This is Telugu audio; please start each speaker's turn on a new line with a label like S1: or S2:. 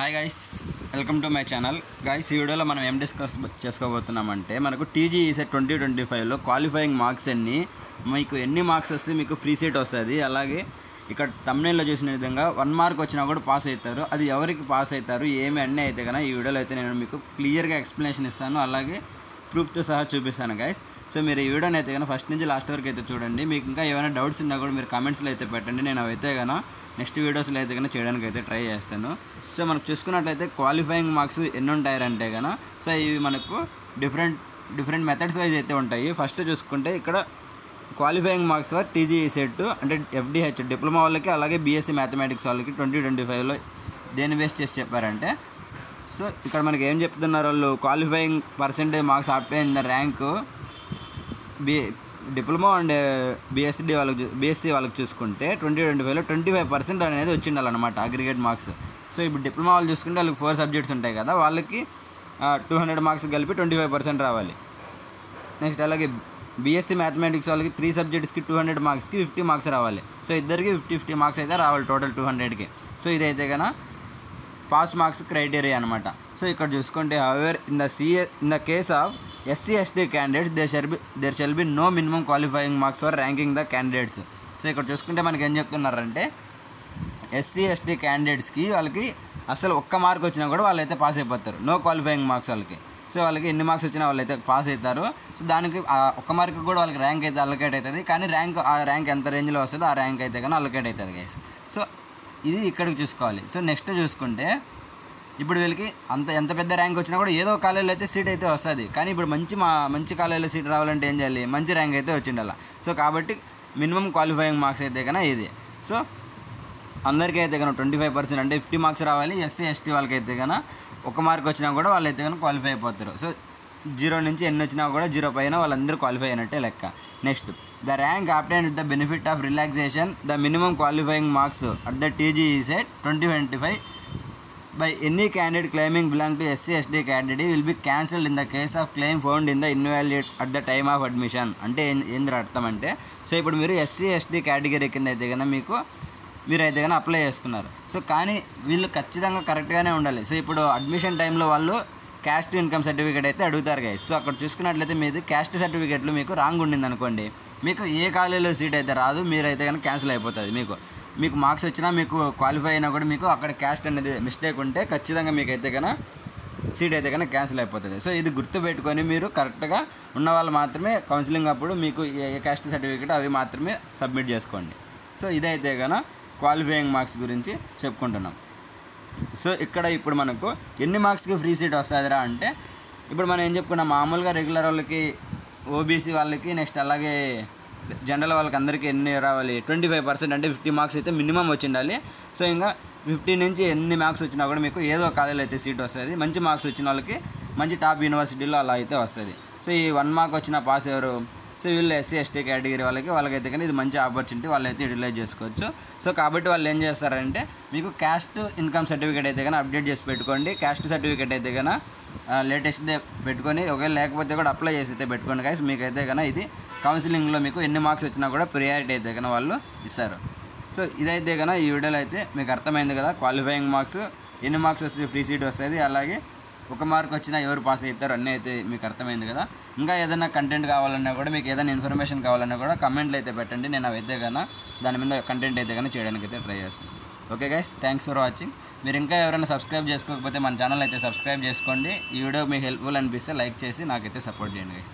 S1: Hi guys, welcome to my channel. Guys, ఈ వీడియోలో మనం ఏం డిస్కస్ చేసుకోబోతున్నామంటే మనకు టీజీ ఈసెట్ 2025లో క్వాలిఫైయింగ్ మార్క్స్ మీకు ఎన్ని మార్క్స్ వస్తే మీకు ఫ్రీ సీట్ వస్తుంది. అలాగే ఇక్కడ థంబ్నెయిల్లో చూసిన విధంగా 1 మార్క్ వచ్చినా కూడా పాస్ అవుతారు. అది ఎవరికి పాస్ అవుతారు ఏమి అన్నీ అయితే కన్నా ఈ వీడియోలో అయితే నేను మీకు క్లియర్గా ఎక్స్ప్లెనేషన్ ఇస్తాను, అలాగే ప్రూఫ్తో సహా చూపిస్తాను గైస్. సో మీరు ఈ వీడియోని అయితే కన్నా ఫస్ట్ నుంచి లాస్ట్ వరకు అయితే చూడండి. మీకు ఇంకా ఏమైనా డౌట్స్ ఉన్నా కూడా మీరు కామెంట్స్లో అయితే పెట్టండి. నేను అవైతే కన్నా నెక్స్ట్ వీడియోస్లో అయితే కన్నా చేయడానికి అయితే ట్రై చేస్తాను. సో మనకు చూసుకున్నట్లయితే క్వాలిఫైయింగ్ మార్క్స్ ఎన్ని ఉంటాయంటే కన్నా సో ఇవి మనకు డిఫరెంట్ మెథడ్స్ వైజ్ అయితే ఉంటాయి. ఫస్ట్ చూసుకుంటే ఇక్కడ qualifying marks for TG set అంటే ఎఫ్డిహెచ్ డిప్లొమా వాళ్ళకి, అలాగే బీఎస్సీ మ్యాథమెటిక్స్ వాళ్ళకి 2025లో దేని బేస్ చేసి చెప్పారంటే, సో ఇక్కడ మనకి ఏం చెప్తున్నారు వాళ్ళు, qualifying percentage marks obtained the rank diploma and BSc వాళ్ళకి చూసుకుంటే 2025లో 25% అనేది వచ్చిండాలన్నమాట అగ్రిగేట్ మార్క్స్. సో ఇప్పుడు డిప్లొమా వాళ్ళు చూసుకుంటే వాళ్ళకి 4 సబ్జెక్ట్స్ ఉంటాయి కదా, వాళ్ళకి 200 మార్క్స్ కలిపి 25% రావాలి. నెక్స్ట్ అలాగే బీఎస్సీ మ్యాథమెటిక్స్ వాళ్ళకి 3 సబ్జెక్ట్స్కి 200 మార్క్స్కి 50 మార్క్స్ రావాలి. సో ఇద్దరికి 50 మార్క్స్ అయితే రావాలి టోటల్ 200కి. సో ఇదైతే కన్నా పాస్ మార్క్స్ క్రైటీరియా అనమాట. సో ఇక్కడ చూసుకుంటే however in the case of SC/ST candidates there shall be no minimum qualifying marks for ranking the candidates. So ఇక్కడ చూసుకుంటే మనకి ఏం చెప్తున్నారంటే SC/ST క్యాండిడేట్స్కి వాళ్ళకి అసలు 1 మార్క్ వచ్చినా కూడా వాళ్ళైతే పాస్ అయిపోతారు, నో క్వాలిఫైయింగ్ మార్క్స్ వాళ్ళకి. సో వాళ్ళకి ఎన్ని మార్క్స్ వచ్చినా వాళ్ళైతే పాస్ అవుతారు. సో దానికి 1 మార్క్ కూడా వాళ్ళకి ర్యాంక్ అయితే అలొకేట్ అవుతుంది, కానీ ఆ ర్యాంక్ ఎంత రేంజ్లో వస్తుందో ఆ ర్యాంక్ అయితే కానీ అలొకేట్ అవుతుంది గైస్. సో ఇది ఇక్కడికి చూసుకోవాలి. సో నెక్స్ట్ చూసుకుంటే ఇప్పుడు వీళ్ళకి ఎంత పెద్ద ర్యాంక్ వచ్చినా కూడా ఏదో కాలేజీలో అయితే సీట్ అయితే వస్తుంది, కానీ ఇప్పుడు మంచి కాలేజీలో సీట్ రావాలంటే ఏం చేయాలి, మంచి ర్యాంక్ అయితే వచ్చిండాల. సో కాబట్టి మినిమం క్వాలిఫైయింగ్ మార్క్స్ అయితే కన్నా ఇది. సో అందరికీ అయితే కన్నా 25% అంటే 50 మార్క్స్ రావాలి. SC/ST వాళ్ళకి అయితే కన్నా 1 మార్క్ వచ్చినా కూడా వాళ్ళైతే కన్నా క్వాలిఫై అయిపోతారు. సో 0 నుంచి ఎన్ని వచ్చినా కూడా 0 పైన వాళ్ళందరూ క్వాలిఫై అయినట్టే లెక్క. Next the rank obtained with the benefit of relaxation the minimum qualifying marks at the TG ECET 2025 by any candidate claiming belong to SC/ST category will be cancelled in the case of claim found in the invalid at the time of admission. అంటే ఏంద్ర అర్థం అంటే, సో ఇప్పుడు మీరు SC/ST కేటగిరీ కింద అయితే కన్నా మీరైతే కానీ అప్లై చేసుకున్నారు. సో కానీ వీళ్ళు ఖచ్చితంగా కరెక్ట్గానే ఉండాలి. సో ఇప్పుడు అడ్మిషన్ టైంలో వాళ్ళు క్యాస్ట్ ఇన్కమ్ సర్టిఫికేట్ అయితే అడుగుతారు గైస్. సో అక్కడ చూసుకున్నట్లయితే మీది క్యాస్ట్ సర్టిఫికేట్లు మీకు రాంగ్ ఉండింది అనుకోండి, మీకు ఏ కాలేజీలో సీట్ అయితే రాదు, మీరైతే కానీ క్యాన్సిల్ అయిపోతుంది. మీకు మార్క్స్ వచ్చినా మీకు క్వాలిఫై అయినా కూడా మీకు అక్కడ క్యాస్ట్ అనేది మిస్టేక్ ఉంటే ఖచ్చితంగా మీకైతే కన్నా సీట్ అయితే కన్నా క్యాన్సిల్ అయిపోతుంది. సో ఇది గుర్తుపెట్టుకొని మీరు కరెక్ట్గా ఉన్న వాళ్ళు మాత్రమే కౌన్సిలింగ్ అప్పుడు మీకు ఏ క్యాస్ట్ సర్టిఫికేట్ అవి మాత్రమే సబ్మిట్ చేసుకోండి. సో ఇదైతే కన్నా క్వాలిఫైయింగ్ మార్క్స్ గురించి చెప్పుకుంటున్నాం. సో ఇక్కడ ఇప్పుడు మనకు ఎన్ని మార్క్స్కి ఫ్రీ సీట్ వస్తుందిరా అంటే, ఇప్పుడు మనం ఏం చెప్పుకున్నాం, మామూలుగా రెగ్యులర్ వాళ్ళకి, ఓబీసీ వాళ్ళకి, నెక్స్ట్ అలాగే జనరల్ వాళ్ళకి అందరికీ ఎన్ని రావాలి, 25% అంటే 50 మార్క్స్ అయితే మినిమం వచ్చి ఉండాలి. సో ఇంకా 50 నుంచి ఎన్ని మార్క్స్ వచ్చినా కూడా మీకు ఏదో కాలేజీలో అయితే సీట్ వస్తుంది. మంచి మార్క్స్ వచ్చిన వాళ్ళకి మంచి టాప్ యూనివర్సిటీలో అలా అయితే వస్తుంది. సో ఈ 1 మార్క్ వచ్చిన పాస్ ఎవరు, సో వీళ్ళు SC/ST కేటగిరీ వాళ్ళకైతే కానీ ఇది మంచి ఆపర్చునిటీ, వాళ్ళైతే యూటిలైజ్ చేసుకోవచ్చు. సో కాబట్టి వాళ్ళు ఏం చేస్తారంటే మీకు క్యాస్ట్ ఇన్కమ్ సర్టిఫికేట్ అయితే కానీ అప్డేట్ చేసి పెట్టుకోండి. క్యాస్ట్ సర్టిఫికేట్ అయితే కానీ లేటెస్ట్దే పెట్టుకొని, ఒకవేళ లేకపోతే కూడా అప్లై చేసి అయితే పెట్టుకోండి గైస్. మీకైతే కానీ ఇది కౌన్సిలింగ్లో మీకు ఎన్ని మార్క్స్ వచ్చినా కూడా ప్రియారిటీ అయితే కానీ వాళ్ళు ఇస్తారు. సో ఇదైతే కానీ ఈ వీడియోలో అయితే మీకు అర్థమైంది కదా, క్వాలిఫైయింగ్ మార్క్స్ ఎన్ని మార్క్స్ వస్తే ఫ్రీ సీట్ వస్తుంది, అలాగే 1 మార్క్ వచ్చినా ఎవరు పాస్ అవుతారు అన్నీ అయితే మీకు అర్థమైంది కదా. ఇంకా ఏదైనా కంటెంట్ కావాలన్నా కూడా, మీకు ఏదైనా ఇన్ఫర్మేషన్ కావాలన్నా కూడా కమెంట్లు అయితే పెట్టండి. నేను అవైతే కానీ దాని మీద కంటెంట్ అయితే కానీ చేయడానికి అయితే ట్రై చేస్తాను. Okay guys, thanks for watching. మీరు ఇంకా ఎవరైనా సబ్స్క్రైబ్ చేసుకోకపోతే మన ఛానల్ అయితే సబ్స్క్రైబ్ చేసుకోండి. ఈ వీడియో మీకు హెల్ప్ఫుల్ అనిపిస్తే లైక్ చేసి నాకైతే సపోర్ట్ చేయండి గైస్.